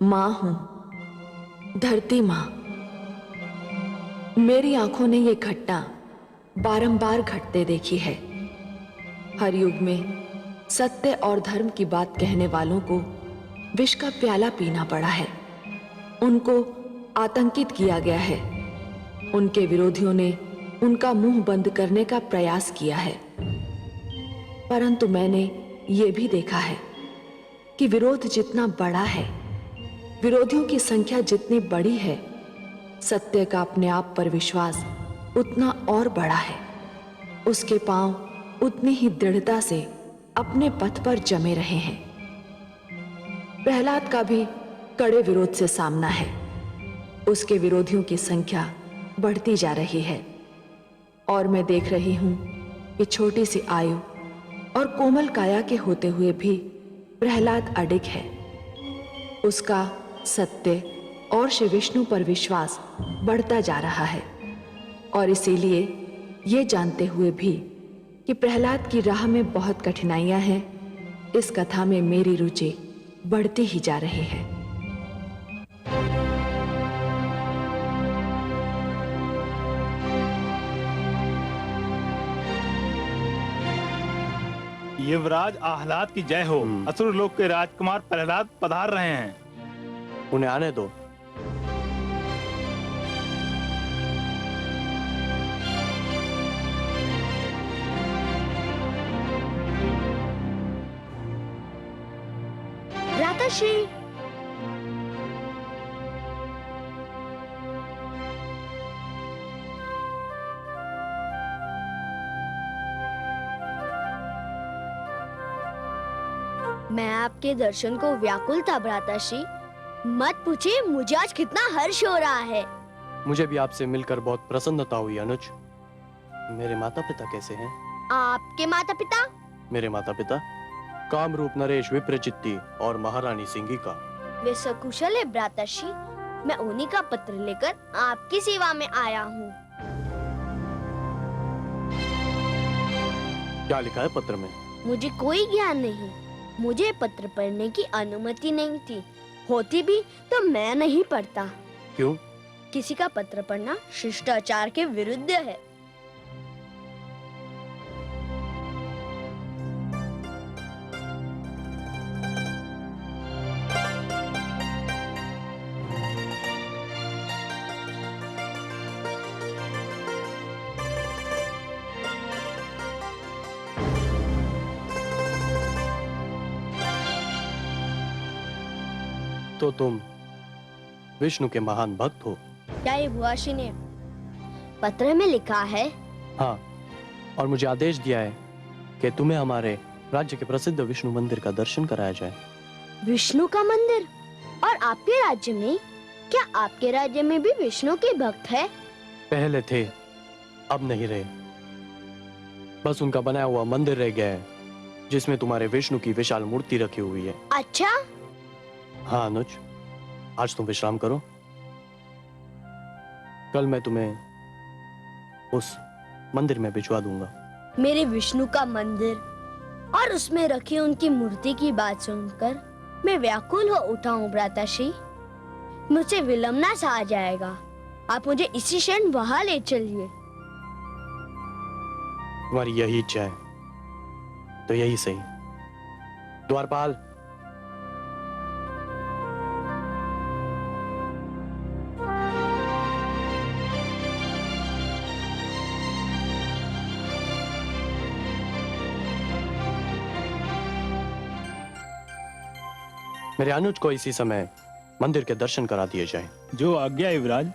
मां हूं, धरती मां। मेरी आंखों ने ये घटना बारंबार घटते देखी है। हर युग में सत्य और धर्म की बात कहने वालों को विष का प्याला पीना पड़ा है। उनको आतंकित किया गया है। उनके विरोधियों ने उनका मुंह बंद करने का प्रयास किया है। परंतु मैंने ये भी देखा है कि विरोध जितना बड़ा है, विरोधियों की संख्या जितनी बड़ी है, सत्य का अपने आप पर विश्वास उतना और बड़ा है। उसके पांव उतनी ही दृढ़ता से अपने पथ पर जमे रहे हैं। प्रहलाद का भी कड़े विरोध से सामना है। उसके विरोधियों की संख्या बढ़ती जा रही है और मैं देख रही हूं कि छोटी सी आयु और कोमल काया के होते हुए भी प्रहलाद अडिग है। उसका सत्य और श्री विष्णु पर विश्वास बढ़ता जा रहा है और इसीलिए ये जानते हुए भी कि प्रहलाद की राह में बहुत कठिनाइयां हैं, इस कथा में मेरी रुचि बढ़ती ही जा रही है। युवराज आह्लाद की जय हो। असुर लोक के राजकुमार प्रहलाद पधार रहे हैं। उन्हें आने दो। भ्राताश्री, मैं आपके दर्शन को व्याकुल था भ्राताश्री। मत पूछिए मुझे आज कितना हर्ष हो रहा है। मुझे भी आपसे मिलकर बहुत प्रसन्नता हुई अनुज। मेरे माता पिता कैसे हैं? आपके माता पिता? मेरे माता पिता कामरूप नरेश विप्रचित्ती और महारानी सिंगिका। वे सकुशल है भ्राताश्री। मैं उन्हीं का पत्र लेकर आपकी सेवा में आया हूँ। क्या लिखा है पत्र में? मुझे कोई ज्ञान नहीं। मुझे पत्र पढ़ने की अनुमति नहीं थी। होती भी तो मैं नहीं पढ़ता। क्यों? किसी का पत्र पढ़ना शिष्टाचार के विरुद्ध है। तो तुम विष्णु के महान भक्त हो? क्या ये भुआशी ने पत्र में लिखा है? हाँ, और मुझे आदेश दिया है कि तुम्हें हमारे राज्य के प्रसिद्ध विष्णु मंदिर का दर्शन कराया जाए। विष्णु का मंदिर? और आपके राज्य में? क्या आपके राज्य में भी विष्णु के भक्त है? पहले थे, अब नहीं रहे। बस उनका बनाया हुआ मंदिर रह गया है जिसमें तुम्हारे विष्णु की विशाल मूर्ति रखी हुई है। अच्छा? हाँ अनुज, आज तुम विश्राम करो। कल मैं तुम्हें उस मंदिर में भिजवा दूंगा। मेरे विष्णु का मंदिर और उसमें रखी उनकी मूर्ति की बात सुनकर मैं व्याकुल हो उठा हूँ भ्राताश्री। मुझसे विलंबना सा आ जाएगा। आप मुझे इसी क्षण वहां ले चलिए। तुम्हारी यही इच्छा है तो यही सही। द्वारपाल, मेरे अनुज को इसी समय मंदिर के दर्शन करा दिए जाएं। जो आज्ञा युवराज।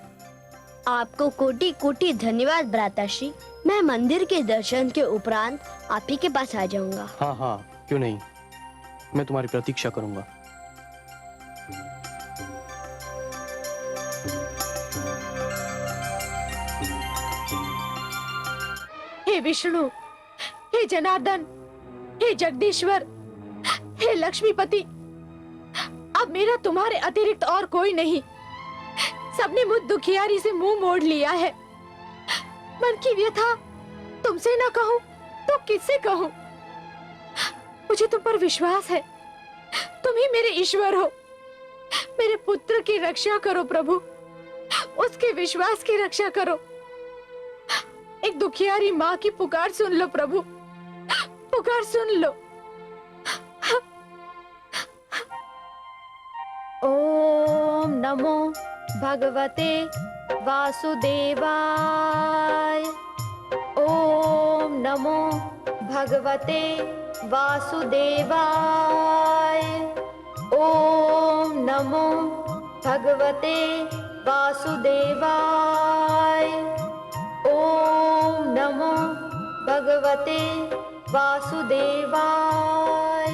आपको कोटि कोटि धन्यवाद भ्राताश्री। मैं मंदिर के दर्शन के उपरांत आप ही के पास आ जाऊंगा। हाँ हाँ, क्यों नहीं, मैं तुम्हारी प्रतीक्षा करूंगा। हे विष्णु, हे जनार्दन, हे जगदीश्वर, हे लक्ष्मीपति, अब मेरा तुम्हारे अतिरिक्त और कोई नहीं। सबने मुझ दुखियारी से मुंह मोड़ लिया है। मन की व्यथा तुमसे ना कहूं तो किससे कहूं? मुझे तुम पर विश्वास है। तुम ही मेरे ईश्वर हो। मेरे पुत्र की रक्षा करो प्रभु, उसके विश्वास की रक्षा करो। एक दुखियारी माँ की पुकार सुन लो प्रभु, पुकार सुन लो। ओम नमो भगवते वासुदेवाय। ओम नमो भगवते वासुदेवाय। ओम नमो भगवते वासुदेवाय। ओम नमो भगवते वासुदेवाय।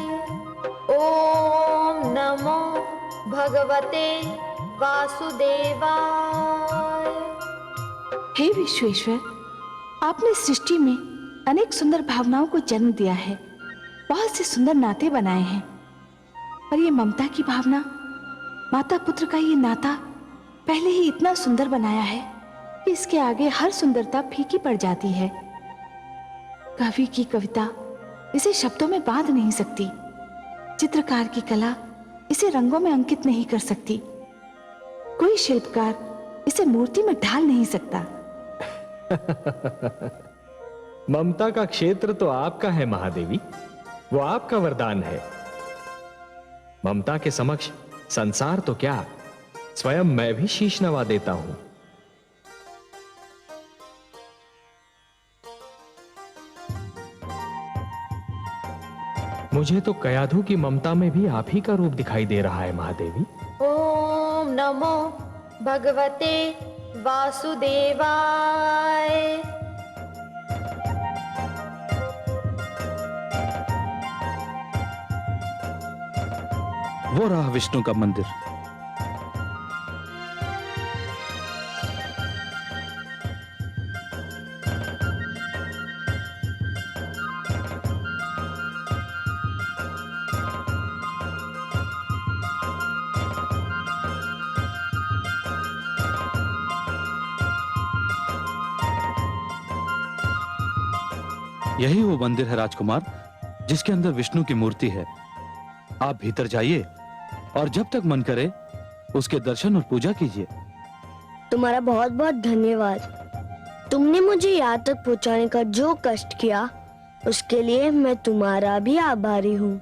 ओम नमो भगवते वासुदेवाय। हे विश्वेश्वर, आपने सृष्टि में अनेक सुंदर भावनाओं को जन्म दिया है, बहुत से सुंदर नाते बनाए हैं, पर ये ममता की भावना, माता पुत्र का ये नाता पहले ही इतना सुंदर बनाया है कि इसके आगे हर सुंदरता फीकी पड़ जाती है। कवि की कविता इसे शब्दों में बांध नहीं सकती, चित्रकार की कला इसे रंगों में अंकित नहीं कर सकती, कोई शिल्पकार इसे मूर्ति में ढाल नहीं सकता। ममता का क्षेत्र तो आपका है महादेवी, वो आपका वरदान है। ममता के समक्ष संसार तो क्या, स्वयं मैं भी शीश नवा देता हूं। मुझे तो कयाधु की ममता में भी आप ही का रूप दिखाई दे रहा है महादेवी। ओम नमो भगवते वासुदेवाय। वो रहा विष्णु का मंदिर। यही वो मंदिर है राजकुमार, जिसके अंदर विष्णु की मूर्ति है। आप भीतर जाइए और जब तक मन करे उसके दर्शन और पूजा कीजिए। तुम्हारा बहुत बहुत धन्यवाद। तुमने मुझे यहाँ तक पहुँचाने का जो कष्ट किया, उसके लिए मैं तुम्हारा भी आभारी हूँ।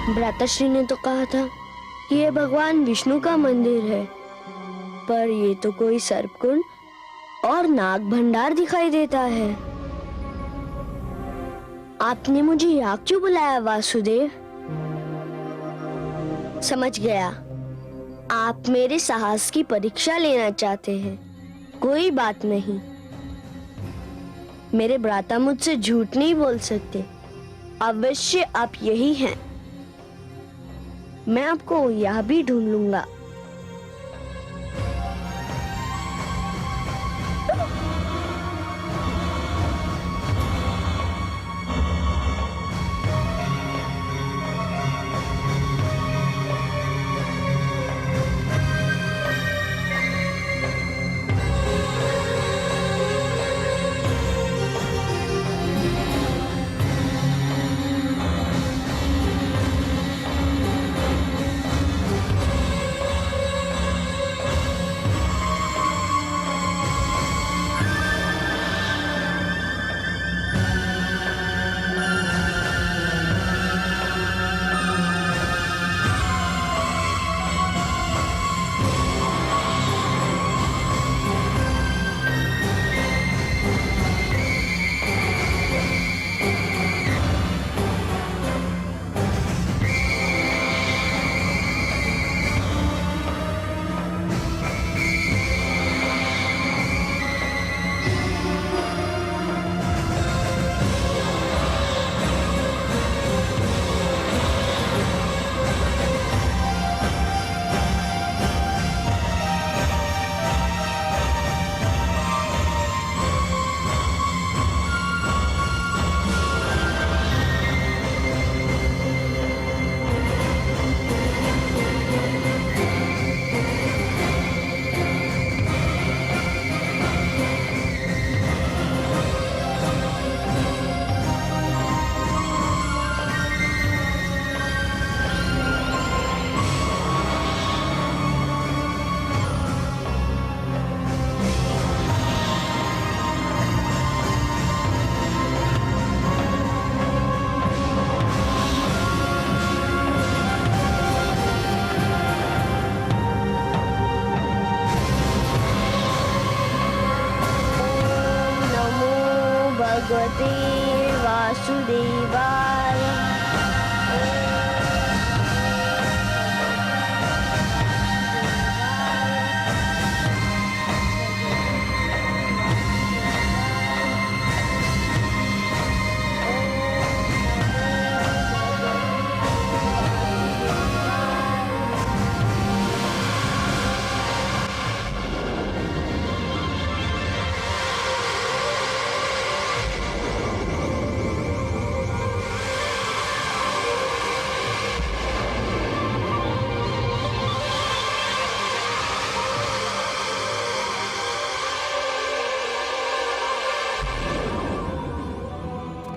भ्राताश्री ने तो कहा था कि ये भगवान विष्णु का मंदिर है, पर ये तो कोई सर्पकुंड और नाग भंडार दिखाई देता है। आपने मुझे यहाँ क्यों बुलाया वासुदेव? समझ गया, आप मेरे साहस की परीक्षा लेना चाहते हैं। कोई बात नहीं, मेरे भ्राता मुझसे झूठ नहीं बोल सकते। अवश्य आप यही हैं। मैं आपको यह भी ढूंढ लूंगा। भगवते वासुदेवाय।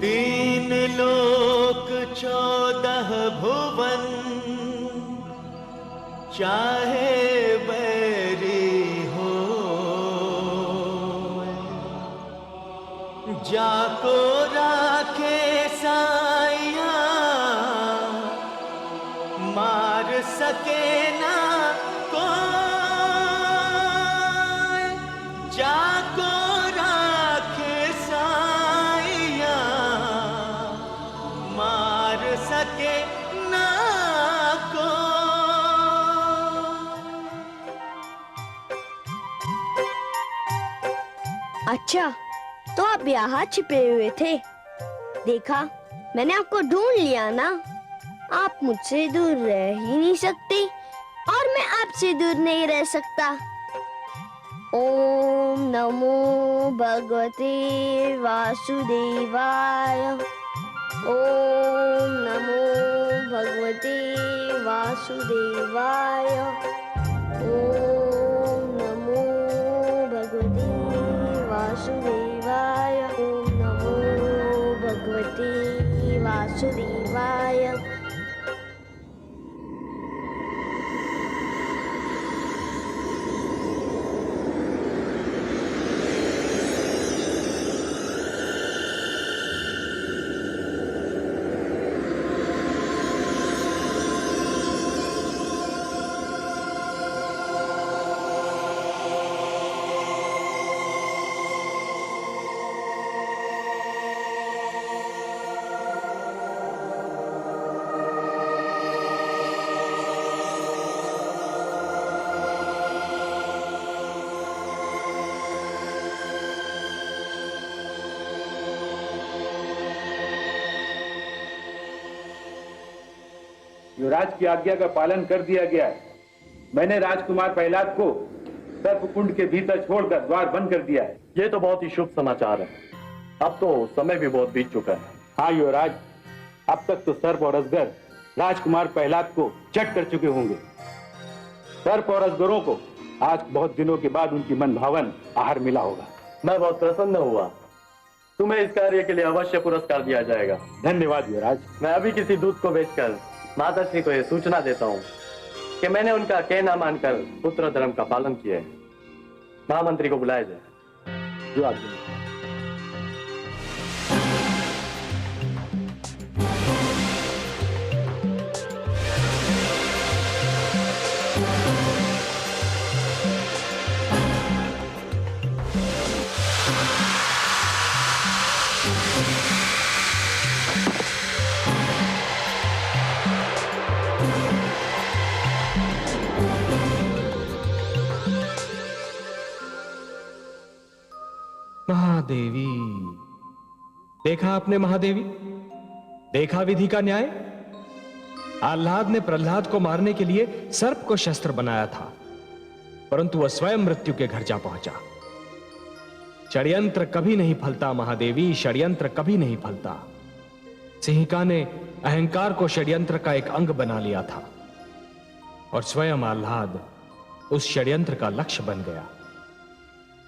तीन लोक 14 भुवन, चाहे बैरी हो, जाको राखे साइया, मार सके ना कोई। जाको राखे साइया, मार सके ना कोई। अच्छा, तो आप यहाँ छिपे हुए थे। देखा, मैंने आपको ढूंढ लिया ना। आप मुझसे दूर रह ही नहीं सकते और मैं आपसे दूर नहीं रह सकता। ओम नमो भगवते वासुदेवाय। ओम नमो भगवते वासुदेवाय। ओम नमो भगवते वासुदेवाय। ओम नमो भगवते वासुदेवाय। युवराज की आज्ञा का पालन कर दिया गया है। मैंने राजकुमार प्रहलाद को सर्पकुंड के भीतर छोड़कर द्वार बंद कर दिया है। ये तो बहुत ही शुभ समाचार है। अब तो समय भी बहुत बीत चुका है। हाँ युवराज, अब तक तो सर्प और अजगर राजकुमार प्रहलाद को चट कर चुके होंगे। सर्प और अजगरों को आज बहुत दिनों के बाद उनकी मनभावन आहार मिला होगा। मैं बहुत प्रसन्न हुआ। तुम्हें इस कार्य के लिए अवश्य पुरस्कार दिया जाएगा। धन्यवाद युवराज। मैं अभी किसी दूत को भेजकर माताश्री को यह सूचना देता हूँ कि मैंने उनका कहना मानकर पुत्र धर्म का पालन किया है। महामंत्री को बुलाया जाए। जो आज्ञा। महादेवी, देखा आपने महादेवी, देखा विधि का न्याय। आह्लाद ने प्रहलाद को मारने के लिए सर्प को शस्त्र बनाया था, परंतु वह स्वयं मृत्यु के घर जा पहुंचा। षड्यंत्र कभी नहीं फलता महादेवी, षड्यंत्र कभी नहीं फलता। सिंहिका ने अहंकार को षड्यंत्र का एक अंग बना लिया था और स्वयं आह्लाद उस षड्यंत्र का लक्ष्य बन गया।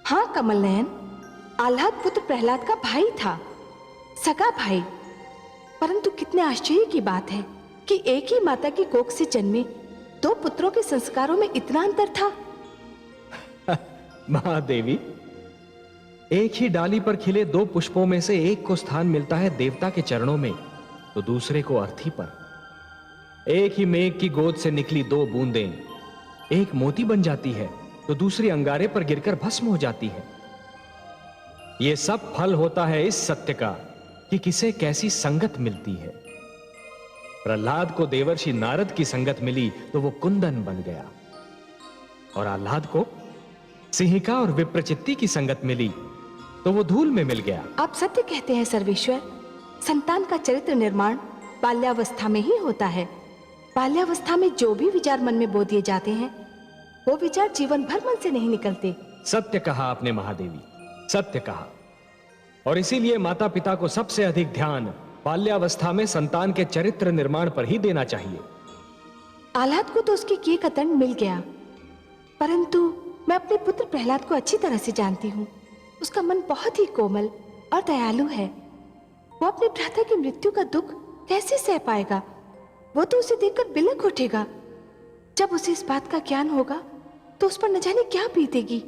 हाँ कमल नयन, आह्लाद पुत्र प्रहलाद का भाई था, सगा भाई। परंतु कितने आश्चर्य की बात है कि एक ही माता की कोख से जन्मे दो पुत्रों के संस्कारों में इतना अंतर था। महादेवी, एक ही डाली पर खिले दो पुष्पों में से एक को स्थान मिलता है देवता के चरणों में, तो दूसरे को अर्थी पर। एक ही मेघ की गोद से निकली दो बूंदें, एक मोती बन जाती है तो दूसरी अंगारे पर गिरकर भस्म हो जाती है। ये सब फल होता है इस सत्य का कि किसे कैसी संगत मिलती है। प्रहलाद को देवर्षि नारद की संगत मिली तो वो कुंदन बन गया, और आह्लाद को सिंहिका और विप्रचित्ति की संगत मिली तो वो धूल में मिल गया। आप सत्य कहते हैं सर्वेश्वर। संतान का चरित्र निर्माण बाल्यावस्था में ही होता है। बाल्यावस्था में जो भी विचार मन में बो दिए जाते हैं वो विचार जीवन भर मन से नहीं निकलते। सत्य कहा आपने महादेवी, सत्य कहा। और इसीलिए माता पिता को सबसे अधिक ध्यान बाल्यावस्था में संतान के चरित्र निर्माण पर ही देना चाहिए। आह्लाद को तो उसके किए का दंड मिल गया, परंतु मैं अपने पुत्र प्रहलाद को अच्छी तरह से जानती हूँ। उसका मन बहुत ही कोमल और दयालु है। वो अपने भ्राता की मृत्यु का दुख कैसे सह पाएगा? वो तो उसे देखकर बिलख उठेगा। जब उसे इस बात का ज्ञान होगा तो उस पर न जाने क्या बीतेगी।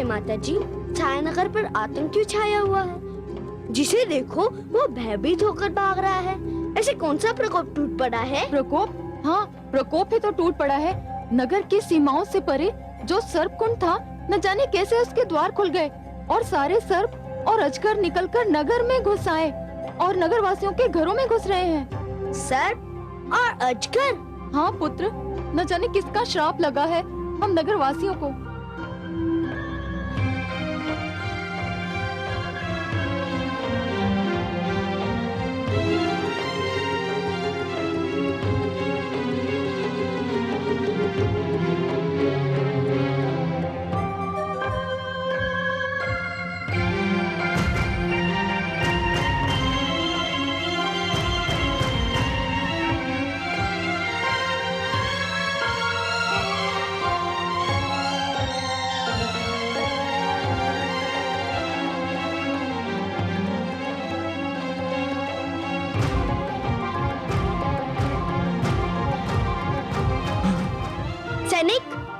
माता जी, छायानगर पर आतंक क्यों छाया हुआ है? जिसे देखो वो भयभीत होकर भाग रहा है। ऐसे कौन सा प्रकोप टूट पड़ा है? प्रकोप? हाँ, प्रकोप ही तो टूट पड़ा है। नगर की सीमाओं से परे जो सर्पकुंड था, न जाने कैसे उसके द्वार खुल गए और सारे सर्प और अजगर निकलकर नगर में घुस आए और नगर वासियों के घरों में घुस रहे हैं। सर्प और अजगर? हाँ पुत्र, न जाने किसका श्राप लगा है हम नगर वासियों को।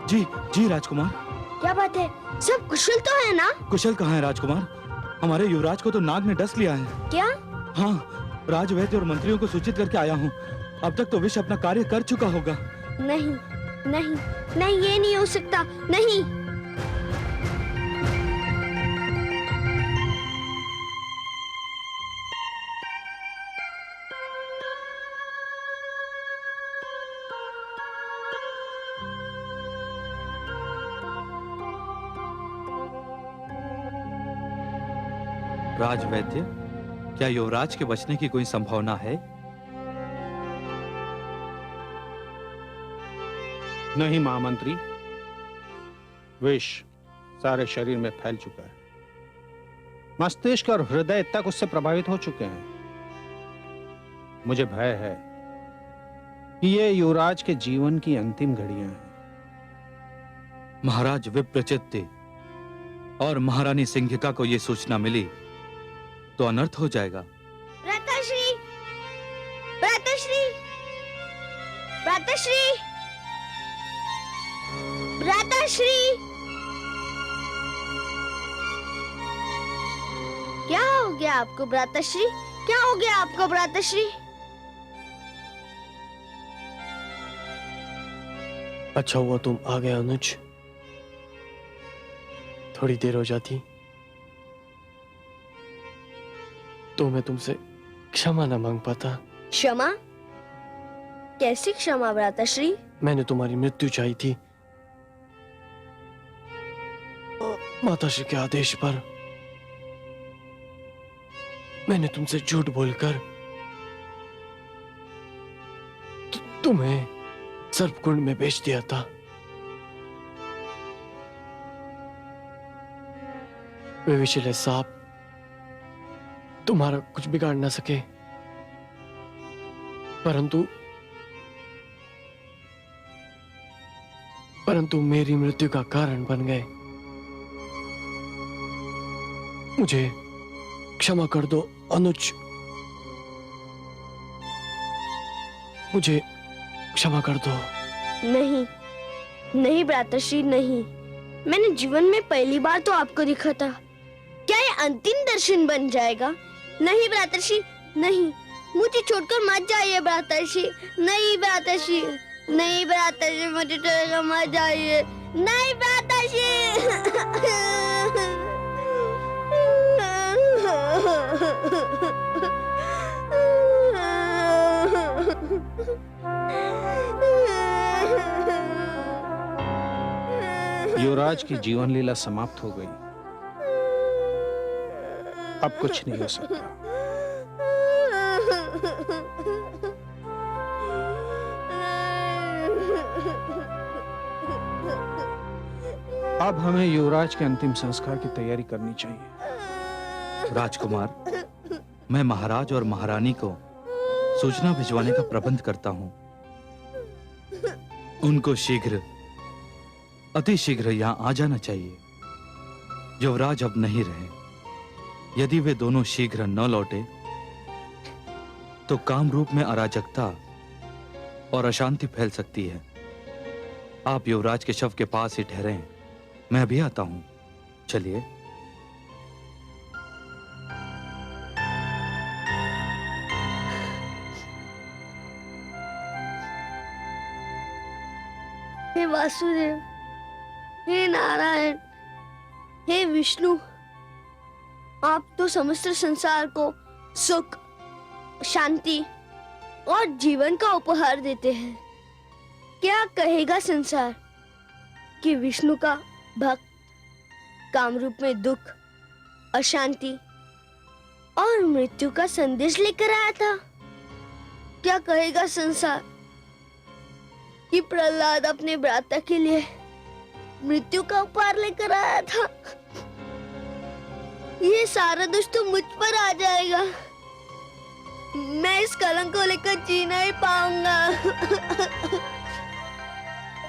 जी जी राजकुमार। क्या बात है? सब कुशल तो है ना? कुशल कहाँ है राजकुमार? हमारे युवराज को तो नाग ने डस लिया है। क्या? हाँ, राजवैद्य और मंत्रियों को सूचित करके आया हूँ। अब तक तो विष अपना कार्य कर चुका होगा। नहीं नहीं नहीं, ये नहीं हो सकता। नहीं। राजवैद्य, क्या युवराज के बचने की कोई संभावना है? नहीं महामंत्री, विष सारे शरीर में फैल चुका है। मस्तिष्क और हृदय तक उससे प्रभावित हो चुके हैं। मुझे भय है कि ये युवराज के जीवन की अंतिम घड़ियां हैं। महाराज विप्रचित्ति और महारानी सिंहिका को यह सूचना मिली तो अनर्थ हो जाएगा। भ्राताश्री, भ्राताश्री, भ्राताश्री, भ्राताश्री, क्या हो गया आपको भ्राताश्री? क्या हो गया आपको भ्राताश्री? अच्छा हुआ तुम आ गए अनुज। थोड़ी देर हो जाती तो मैं तुमसे क्षमा न मांग पाता। क्षमा? कैसी क्षमा भ्राताश्री? मैंने तुम्हारी मृत्यु चाही थी। माताश्री के आदेश पर मैंने तुमसे झूठ बोलकर तुम्हें सर्पकुंड में बेच दिया था। वे विषैले सांप तुम्हारा कुछ बिगाड़ ना सके, परंतु मेरी मृत्यु का कारण बन गए। मुझे क्षमा कर दो अनुज, मुझे क्षमा कर दो। नहीं, नहीं भ्राताश्री नहीं। मैंने जीवन में पहली बार तो आपको देखा था। क्या ये अंतिम दर्शन बन जाएगा? नहीं भ्राताश्री, नहीं। मुझे छोड़कर मत जाइए भ्राताश्री। नहीं भ्राताश्री, नहीं भ्राताश्री, मुझे छोड़कर मत जाइए। नहीं भ्राताश्री। युवराज की जीवन लीला समाप्त हो गई। अब कुछ नहीं हो सकता। अब हमें युवराज के अंतिम संस्कार की तैयारी करनी चाहिए। राजकुमार, मैं महाराज और महारानी को सूचना भिजवाने का प्रबंध करता हूं। उनको शीघ्र, अति शीघ्र यहां आ जाना चाहिए। युवराज अब नहीं रहे। यदि वे दोनों शीघ्र न लौटे तो कामरूप में अराजकता और अशांति फैल सकती है। आप युवराज के शव के पास ही ठहरे, मैं अभी आता हूं। चलिए। हे वासुदेव, हे नारायण, हे विष्णु, आप तो समस्त संसार को सुख, शांति और जीवन का उपहार देते हैं। क्या कहेगा संसार कि विष्णु का भक्त कामरूप में दुख, अशांति और मृत्यु का संदेश लेकर आया था? क्या कहेगा संसार कि प्रहलाद अपने भ्राता के लिए मृत्यु का उपहार लेकर आया था? ये सारा दोष तो मुझ पर आ जाएगा। मैं इस कलंक को लेकर जी नहीं पाऊंगा।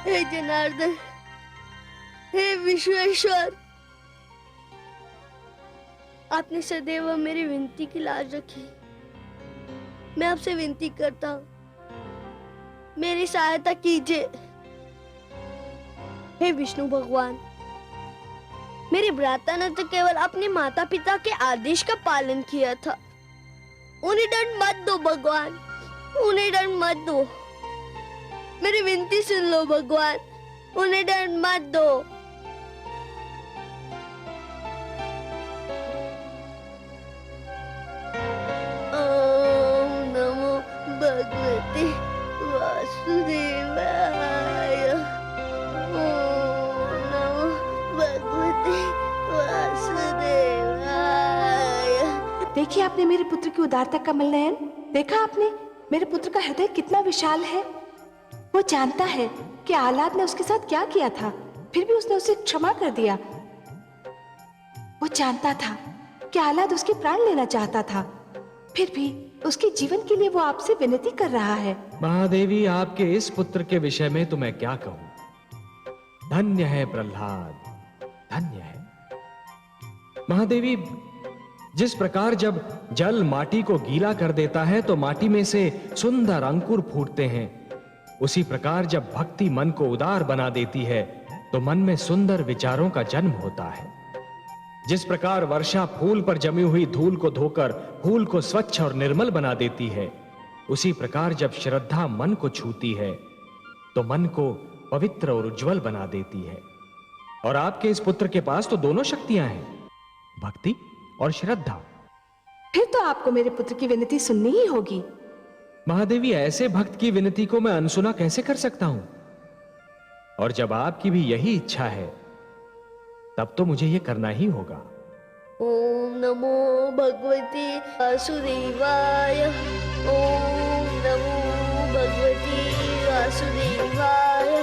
हे जनार्दन, हे विश्वेश्वर, आपने सदैव मेरी विनती की लाज रखी। मैं आपसे विनती करता हूँ, मेरी सहायता कीजिए। हे विष्णु भगवान, मेरे भ्राता ने तो केवल अपने माता पिता के आदेश का पालन किया था। उन्हें दंड मत दो भगवान, उन्हें दंड मत दो। मेरी विनती सुन लो भगवान, उन्हें दंड मत दो। ओम नमो भगवते वासुदेवाय। ओम नमो भगवते वासुदेवाय। देखिए आपने मेरे पुत्र की उदारता कमल नयन, देखा आपने मेरे पुत्र का हृदय कितना विशाल है। वो जानता है कि आह्लाद ने उसके साथ क्या किया था, फिर भी उसने उसे क्षमा कर दिया। वो जानता था कि आह्लाद उसके प्राण लेना चाहता था, फिर भी उसके जीवन के लिए वो आपसे विनती कर रहा है। महादेवी, आपके इस पुत्र के विषय में तो मैं क्या कहूं। धन्य है प्रहलाद, धन्य है। महादेवी, जिस प्रकार जब जल माटी को गीला कर देता है तो माटी में से सुंदर अंकुर फूटते हैं, उसी प्रकार जब भक्ति मन को उदार बना देती है तो मन में सुंदर विचारों का जन्म होता है। जिस प्रकार वर्षा फूल पर जमी हुई धूल को धोकर फूल को स्वच्छ और निर्मल बना देती है, उसी प्रकार जब श्रद्धा मन को छूती है तो मन को पवित्र और उज्जवल बना देती है। और आपके इस पुत्र के पास तो दोनों शक्तियां हैं, भक्ति और श्रद्धा। फिर तो आपको मेरे पुत्र की विनती सुननी ही होगी। महादेवी, ऐसे भक्त की विनती को मैं अनसुना कैसे कर सकता हूं? और जब आपकी भी यही इच्छा है तब तो मुझे यह करना ही होगा। ओम नमो भगवते वासुदेवाय। ओम नमो भगवते वासुदेवाय।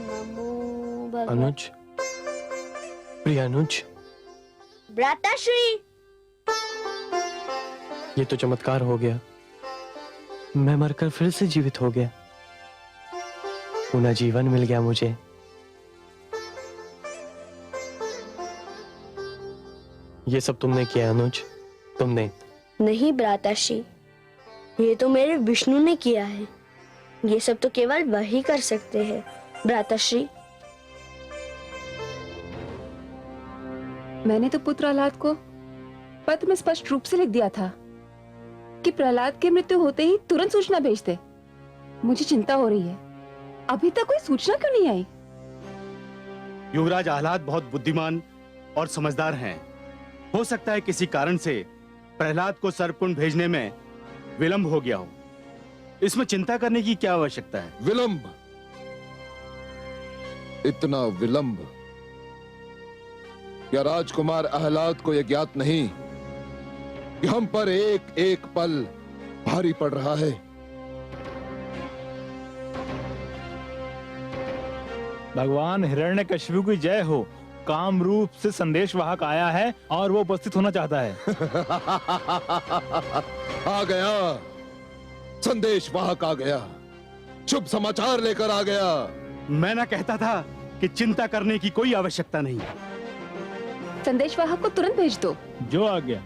नमो भगवते अनुज, प्रिय अनुज, भ्राताश्री। ये तो चमत्कार हो गया। मैं मरकर फिर से जीवित हो गया। पुनः जीवन मिल गया मुझे। ये सब तुमने किया अनुज, तुमने। नहीं भ्राताश्री, ये तो मेरे विष्णु ने किया है। ये सब तो केवल वही कर सकते हैं भ्राताश्री। मैंने तो पुत्र प्रहलाद को पत्र में स्पष्ट रूप से लिख दिया था कि प्रहलाद की मृत्यु होते ही तुरंत सूचना भेज दे। मुझे चिंता हो रही है, अभी तक कोई सूचना क्यों नहीं आई? युवराज आह्लाद बहुत बुद्धिमान और समझदार हैं। हो सकता है किसी कारण से प्रहलाद को सर्पकुंड भेजने में विलंब हो गया हो। इसमें चिंता करने की क्या आवश्यकता है? विलंब? इतना विलंब? क्या राजकुमार आह्लाद को यह ज्ञात नहीं कि हम पर एक एक पल भारी पड़ रहा है? भगवान हिरण्यकशिपु की जय हो। काम रूप से संदेश वाहक आया है और वो उपस्थित होना चाहता है। आ गया, संदेश वाहक आ गया, शुभ समाचार लेकर आ गया। मैं ना कहता था कि चिंता करने की कोई आवश्यकता नहीं। संदेशवाहक को तुरंत भेज दो। जो आ गया।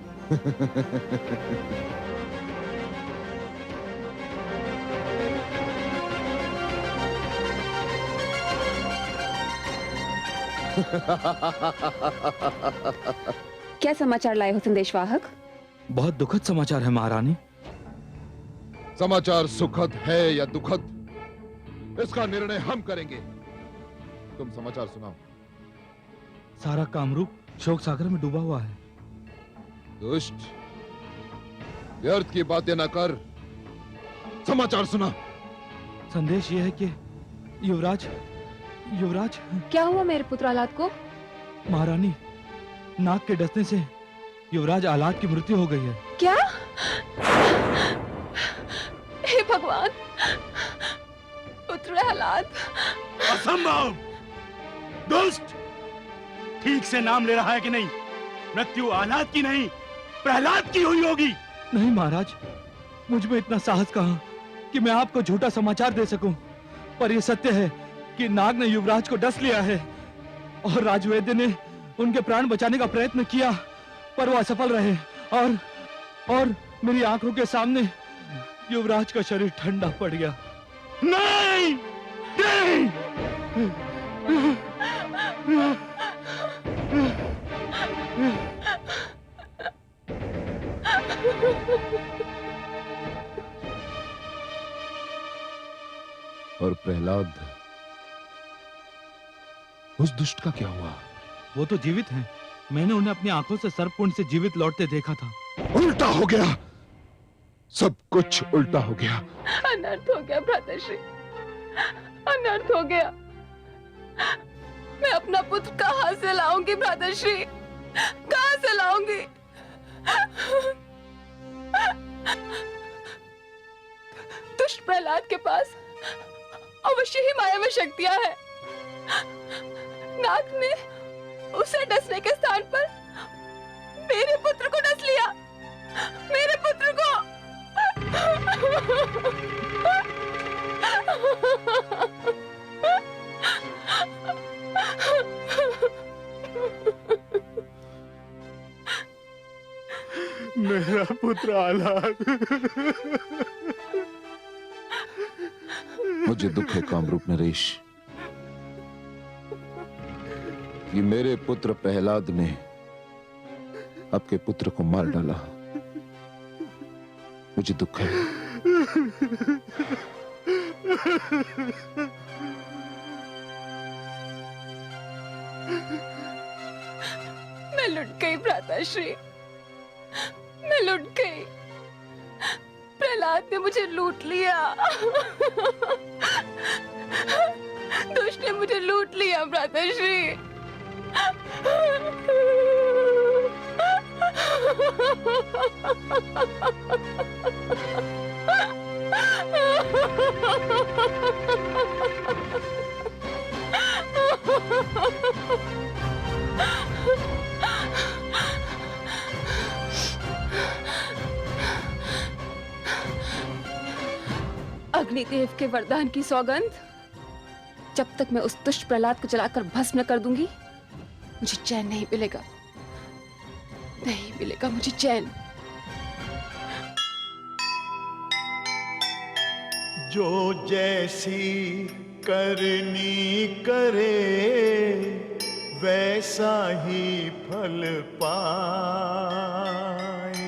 क्या समाचार लाए हो संदेशवाहक? बहुत दुखद समाचार है महारानी। समाचार सुखद है या दुखद, इसका निर्णय हम करेंगे। तुम समाचार सुनाओ। सारा कामरूप शोक सागर में डूबा हुआ है। दुष्ट, व्यर्थ की बातें न कर, समाचार सुना। संदेश यह है कि युवराज क्या हुआ मेरे पुत्र आह्लाद को? महारानी, नाग के डसने से युवराज आह्लाद की मृत्यु हो गई है। क्या? हे भगवान, पुत्र आह्लाद। असंभव! दुष्ट, ठीक से नाम ले रहा है कि नहीं? मृत्यु आह्लाद की नहीं, प्रहलाद की हुई होगी। नहीं महाराज, मुझ में इतना साहस कहाँ कि मैं आपको झूठा समाचार दे सकूं। पर यह सत्य है कि नाग ने युवराज को डस लिया है और राजवैद्य ने उनके प्राण बचाने का प्रयत्न किया, पर वो असफल रहे और मेरी आंखों के सामने युवराज का शरीर ठंडा पड़ गया। नहीं, नहीं! और प्रहलाद, उस दुष्ट का क्या हुआ? वो तो जीवित हैं। मैंने उन्हें अपनी आंखों से सर्पकुंड से जीवित लौटते देखा था। उल्टा हो गया, सब कुछ उल्टा हो गया। अनर्थ हो गया भ्राताश्री, अनर्थ हो गया। मैं अपना पुत्र कहाँ से लाऊंगी भ्राताश्री, कहाँ से लाऊंगी? दुष्ट प्रहलाद के पास अवश्य ही माया में शक्तियां हैं। नाग ने उसे डसने के स्थान पर मेरे पुत्र को डस लिया, मेरे पुत्र को। मेरा पुत्र आह्लाद। मुझे दुख है कामरूप नरेश कि मेरे पुत्र प्रहलाद ने आपके पुत्र को मार डाला। मुझे दुख है। मैं लुट गई भ्राताश्री, मैं लुट गई। प्रहलाद ने मुझे लूट लिया। दुष्ट ने मुझे लूट लिया भ्राताश्री। देव के वरदान की सौगंध, जब तक मैं उस दुष्ट प्रहलाद को जलाकर भस्म न कर दूंगी, मुझे चैन नहीं मिलेगा, नहीं मिलेगा मुझे चैन। जो जैसी करनी करे वैसा ही फल पाए।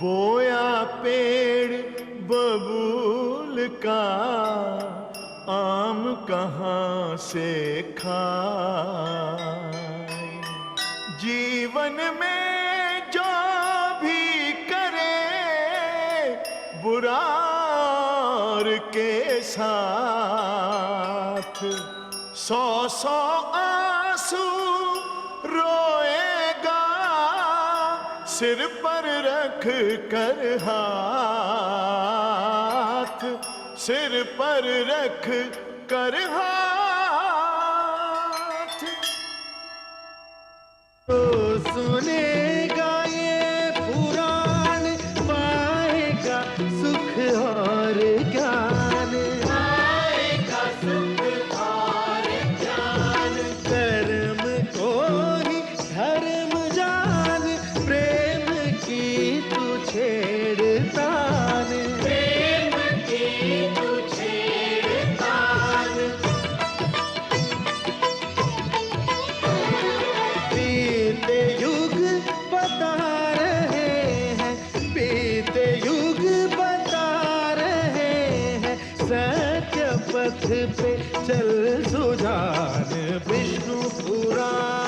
बोया पेड़ बबूल का आम कहाँ से खाए। जीवन में जो भी करे बुरा के साथ 100 आंसू रोएगा सिर पर रख कर हाथ, सिर पर रख कर हाथ। तो सुनेगा ये पुराण पाएगा सुख और ज्ञान, पाएगा सुख और ज्ञान। कर्म को ही धर्म जान, प्रेम की तू छेड़तान, प्रेम की तू छेड़तान। बीते युग बता रहे हैं, बीते युग बता रहे हैं, सत्य पथ पे चल सुजान। विष्णु पुराण